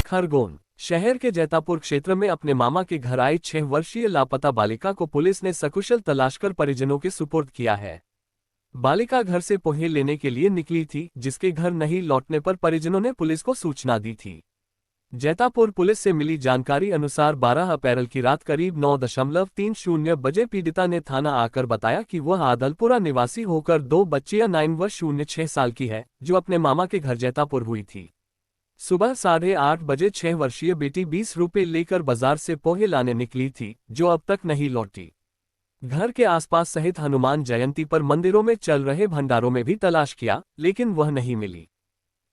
खरगोन शहर के जैतापुर क्षेत्र में अपने मामा के घर आई 6 वर्षीय लापता बालिका को पुलिस ने सकुशल तलाशकर परिजनों के सुपुर्द किया है। बालिका घर से पोहे लेने के लिए निकली थी, जिसके घर नहीं लौटने पर परिजनों ने पुलिस को सूचना दी थी। जैतापुर पुलिस से मिली जानकारी अनुसार 12 अप्रैल की रात करीब 9:30 बजे पीड़िता ने थाना आकर बताया कि वह आदलपुरा निवासी होकर 2 बच्चियां 9 व 6 साल की है, जो अपने मामा के घर जैतापुर हुई थी। सुबह 8:30 बजे 6 वर्षीय बेटी 20 रुपये लेकर बाजार से पोहे लाने निकली थी, जो अब तक नहीं लौटी। घर के आसपास सहित हनुमान जयंती पर मंदिरों में चल रहे भंडारों में भी तलाश किया, लेकिन वह नहीं मिली।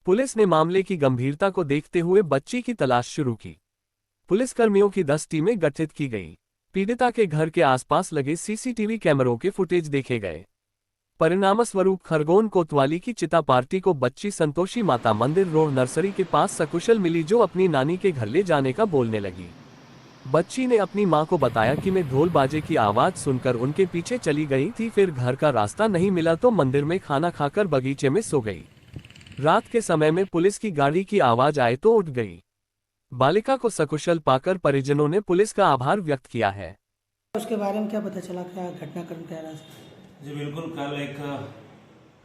पुलिस ने मामले की गंभीरता को देखते हुए बच्ची की तलाश शुरू की। पुलिसकर्मियों की 10 टीमें गठित की गई। पीड़िता के घर के आसपास लगे सीसीटीवी कैमरों के फुटेज देखे गए। परिणामस्वरूप खरगोन कोतवाली की चिता पार्टी को बच्ची संतोषी माता मंदिर रोड नर्सरी के पास सकुशल मिली, जो अपनी नानी के घर ले जाने का बोलने लगी। बच्ची ने अपनी मां को बताया कि मैं ढोल बाजे की आवाज सुनकर उनके पीछे चली गई थी, फिर घर का रास्ता नहीं मिला तो मंदिर में खाना खाकर बगीचे में सो गई। रात के समय में पुलिस की गाड़ी की आवाज आए तो उठ गई। बालिका को सकुशल पाकर परिजनों ने पुलिस का आभार व्यक्त किया है। उसके बारे में क्या पता चला, क्या घटनाक्रम क्या रहा? जी बिल्कुल, कल एक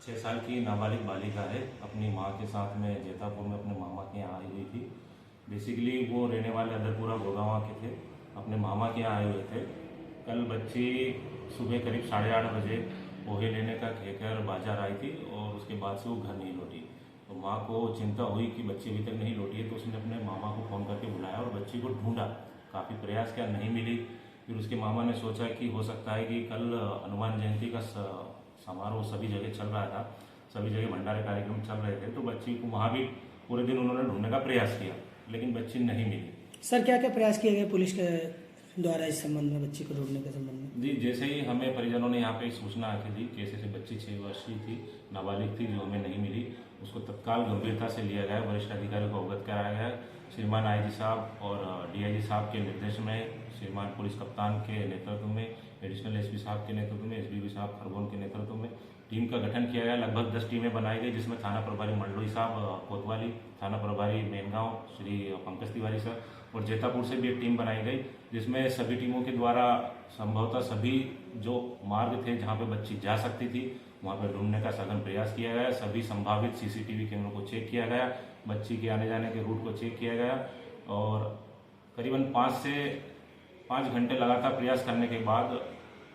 6 साल की नाबालिग बालिका है, अपनी मां के साथ में जैतापुर में अपने मामा के यहाँ आई हुई थी। बेसिकली वो रहने वाले अदरपुरा गोगावा के थे, अपने मामा के यहाँ आए हुए थे। कल बच्ची सुबह करीब 8:30 बजे पोहे लेने का कहकर बाजार आई थी और उसके बाद से वो घर नहीं लौटी। तो माँ को चिंता हुई कि बच्ची अभी तक नहीं लौटी है, तो उसने अपने मामा को फ़ोन करके बुलाया और बच्ची को ढूंढा, काफ़ी प्रयास किया, नहीं मिली। फिर उसके मामा ने सोचा कि हो सकता है कि कल हनुमान जयंती का समारोह सभी जगह चल रहा था, सभी जगह भंडारे कार्यक्रम चल रहे थे, तो बच्ची को वहाँ भी पूरे दिन उन्होंने ढूंढने का प्रयास किया, लेकिन बच्ची नहीं मिली। सर क्या क्या प्रयास किए गए पुलिस के द्वारा इस संबंध में, बच्ची को ढूंढने के संबंध में? जी, जैसे ही हमें परिजनों ने यहाँ पे सूचना आके दी कि ऐसे बच्ची 6 वर्षीय थी, नाबालिग थी, जो हमें नहीं मिली, उसको तत्काल गंभीरता से लिया गया, वरिष्ठ अधिकारियों को अवगत कराया गया। श्रीमान आईजी साहब और डीआईजी साहब के निर्देश में, श्रीमान पुलिस कप्तान के नेतृत्व में, एडिशनल एसपी साहब के नेतृत्व में, एसडीपी साहब खरगोन के नेतृत्व में टीम का गठन किया गया। लगभग 10 टीमें बनाई गई, जिसमें थाना प्रभारी मंडलोई साहब कोतवाली, थाना प्रभारी मेनगांव श्री पंकज तिवारी सर और जैतापुर से भी एक टीम बनाई गई, जिसमें सभी टीमों के द्वारा संभवतः सभी जो मार्ग थे जहां पे बच्ची जा सकती थी वहां पर ढूंढने का सघन प्रयास किया गया। सभी संभावित सीसीटीवी कैमरों को चेक किया गया, बच्ची के आने जाने के रूट को चेक किया गया और करीबन 5 से 5 घंटे लगातार प्रयास करने के बाद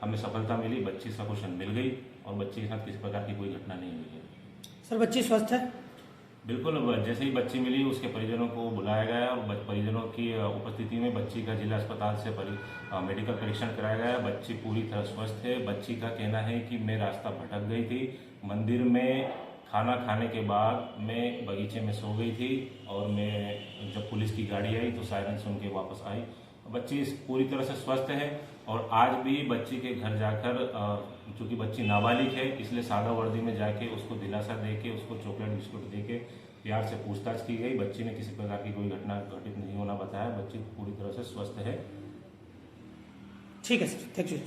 हमें सफलता मिली। बच्ची सकुशल मिल गई और बच्ची के साथ किसी प्रकार की कोई घटना नहीं हुई है। सर बच्ची स्वस्थ है? बिल्कुल, जैसे ही बच्ची मिली उसके परिजनों को बुलाया गया और परिजनों की उपस्थिति में बच्ची का जिला अस्पताल से मेडिकल परीक्षण कराया गया। बच्ची पूरी तरह स्वस्थ है। बच्ची का कहना है कि मैं रास्ता भटक गई थी, मंदिर में खाना खाने के बाद मैं बगीचे में सो गई थी और मैं जब पुलिस की गाड़ी आई तो सायरन सुन के वापस आई। बच्ची पूरी तरह से स्वस्थ है और आज भी बच्ची के घर जाकर, चूँकि बच्ची नाबालिग है इसलिए सादा वर्दी में जाके उसको दिलासा दे के, उसको चॉकलेट बिस्कुट दे के प्यार से पूछताछ की गई। बच्ची ने किसी प्रकार की कोई घटना घटित नहीं होना बताया। बच्ची पूरी तरह से स्वस्थ है। ठीक है सर, थैंक यू।